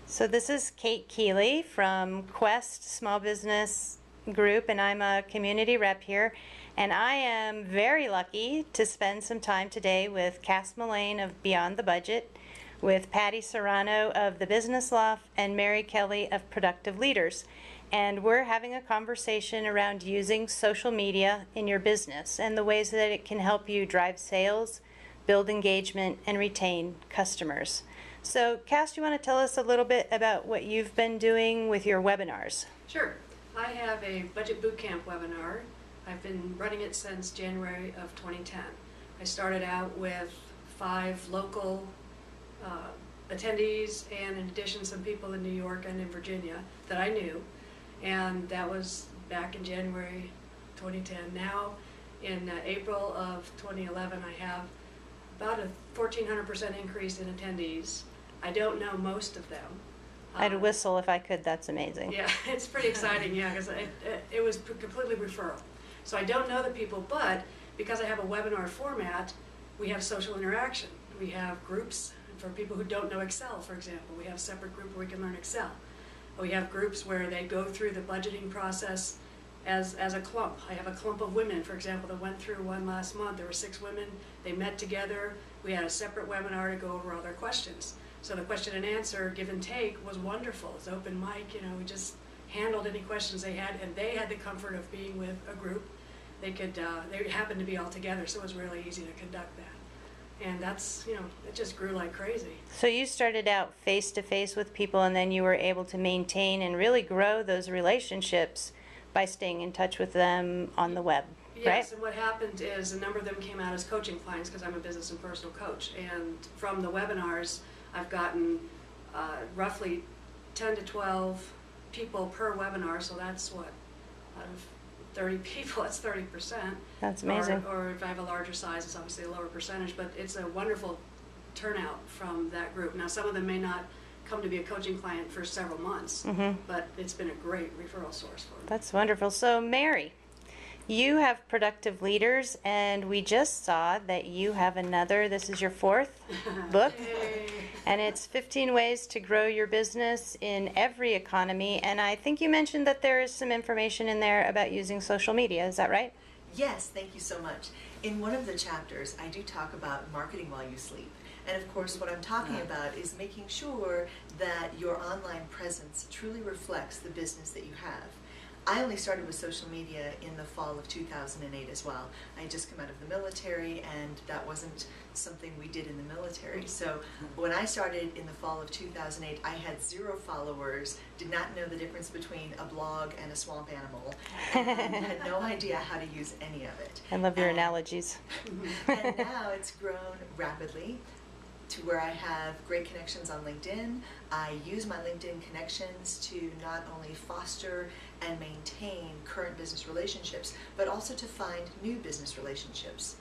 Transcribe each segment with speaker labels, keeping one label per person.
Speaker 1: So this is Kate Keeley from Quest Small Business Group, and I'm a community rep here. And I am very lucky to spend some time today with Cass Mullane of Beyond the Budget, with Patty Serrano of the Business Loft, and Mary Kelly of Productive Leaders. And we're having a conversation around using social media in your business and the ways that it can help you drive sales, build engagement, and retain customers. So, Cass, you want to tell us a little bit about what you've been doing with your webinars?
Speaker 2: Sure. I have a budget bootcamp webinar. I've been running it since January of 2010. I started out with 5 local attendees and in addition some people in New York and in Virginia that I knew, and that was back in January 2010. Now in April of 2011 I have about a 1,400% increase in attendees. I don't know most of them.
Speaker 1: I'd whistle if I could. That's amazing.
Speaker 2: Yeah, it's pretty exciting, yeah, because it was completely referral. So I don't know the people, but because I have a webinar format, we have social interaction. We have groups for people who don't know Excel, for example. We have a separate group where we can learn Excel. We have groups where they go through the budgeting process as a clump. I have a clump of women, for example, that went through one last month. There were 6 women. They met together. We had a separate webinar to go over all their questions. So the question and answer, give and take, was wonderful. It's open mic, you know, we just handled any questions they had, and they had the comfort of being with a group. They happened to be all together, so it was really easy to conduct that. And that's, you know, it just grew like crazy. So
Speaker 1: you started out face-to-face with people, and then you were able to maintain and really grow those relationships by staying in touch with them on the web,
Speaker 2: yes,
Speaker 1: right?
Speaker 2: And what happened is a number of them came out as coaching clients because I'm a business and personal coach. And from the webinars, I've gotten roughly 10 to 12 people per webinar, so that's what, out of 30 people, that's 30%.
Speaker 1: That's amazing.
Speaker 2: Or if I have a larger size, it's obviously a lower percentage, but it's a wonderful turnout from that group. Now, some of them may not come to be a coaching client for several months, but it's been a great referral source for them.
Speaker 1: That's wonderful. So, Mary, you have Productive Leaders, and we just saw that you have another, this is your 4th book, and it's 15 Ways to Grow Your Business in Every Economy, and I think you mentioned that there is some information in there about using social media. Is that right?
Speaker 3: Yes, thank you so much. In one of the chapters, I do talk about marketing while you sleep. And of course, what I'm talking about is making sure that your online presence truly reflects the business that you have. I only started with social media in the fall of 2008 as well. I had just come out of the military, and that wasn't something we did in the military. So when I started in the fall of 2008, I had 0 followers, did not know the difference between a blog and a swamp animal, and had no idea how to use any of it.
Speaker 1: I love your analogies.
Speaker 3: And now it's grown rapidly to where I have great connections on LinkedIn. I use my LinkedIn connections to not only foster and maintain current business relationships, but also to find new business relationships.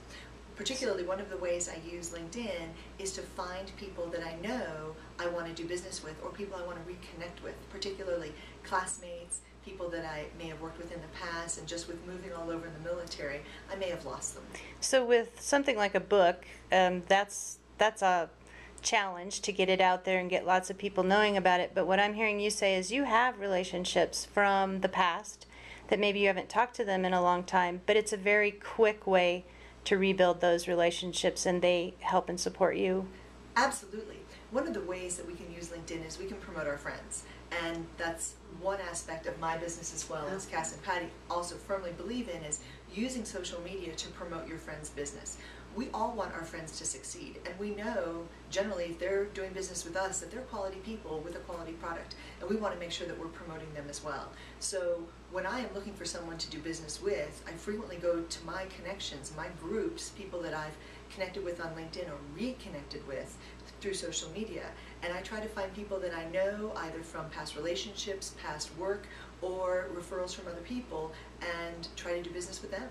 Speaker 3: Particularly, one of the ways I use LinkedIn is to find people that I know I want to do business with, or people I want to reconnect with, particularly classmates, people that I may have worked with in the past, and just with moving all over in the military, I may have lost them.
Speaker 1: So with something like a book, that's a challenge to get it out there and get lots of people knowing about it. But what I'm hearing you say is you have relationships from the past that maybe you haven't talked to them in a long time, but it's a very quick way to rebuild those relationships, and they help and support you.
Speaker 3: Absolutely. One of the ways that we can use LinkedIn is we can promote our friends, and that's one aspect of my business as well, as Cass and Patty also firmly believe in, is using social media to promote your friend's business. We all want our friends to succeed, and we know generally if they're doing business with us that they're quality people with a quality product, and we want to make sure that we're promoting them as well. So when I am looking for someone to do business with, I frequently go to my connections, my groups, people that I've connected with on LinkedIn or reconnected with through social media, and I try to find people that I know either from past relationships, past work, or referrals from other people, and try to do business with them.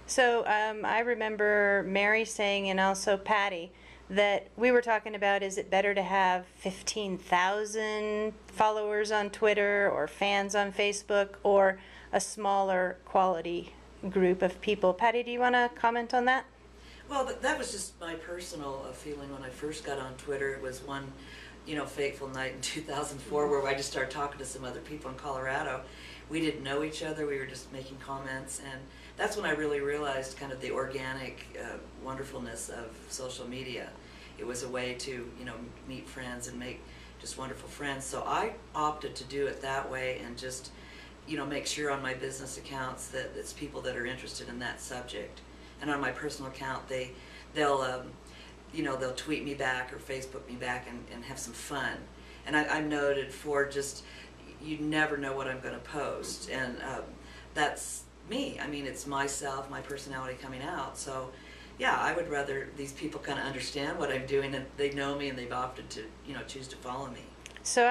Speaker 1: So I remember Mary saying, and also Patty, that we were talking about, is it better to have 15,000 followers on Twitter or fans on Facebook, or a smaller quality group of people? Patty, do you want to comment on that?
Speaker 4: Well, that was just my personal feeling when I first got on Twitter. It was one, fateful night in 2004 where I just started talking to some other people in Colorado. We didn't know each other. We were just making comments, and that's when I really realized kind of the organic wonderfulness of social media. It was a way to, meet friends and make just wonderful friends. So I opted to do it that way and just, make sure on my business accounts that it's people that are interested in that subject. And on my personal account, they'll tweet me back or Facebook me back and have some fun. And I'm noted for just, you never know what I'm going to post. And that's me. I mean, it's myself, my personality coming out. So yeah, I would rather these people kind of understand what I'm doing and they know me and they've opted to, choose to follow me.
Speaker 1: So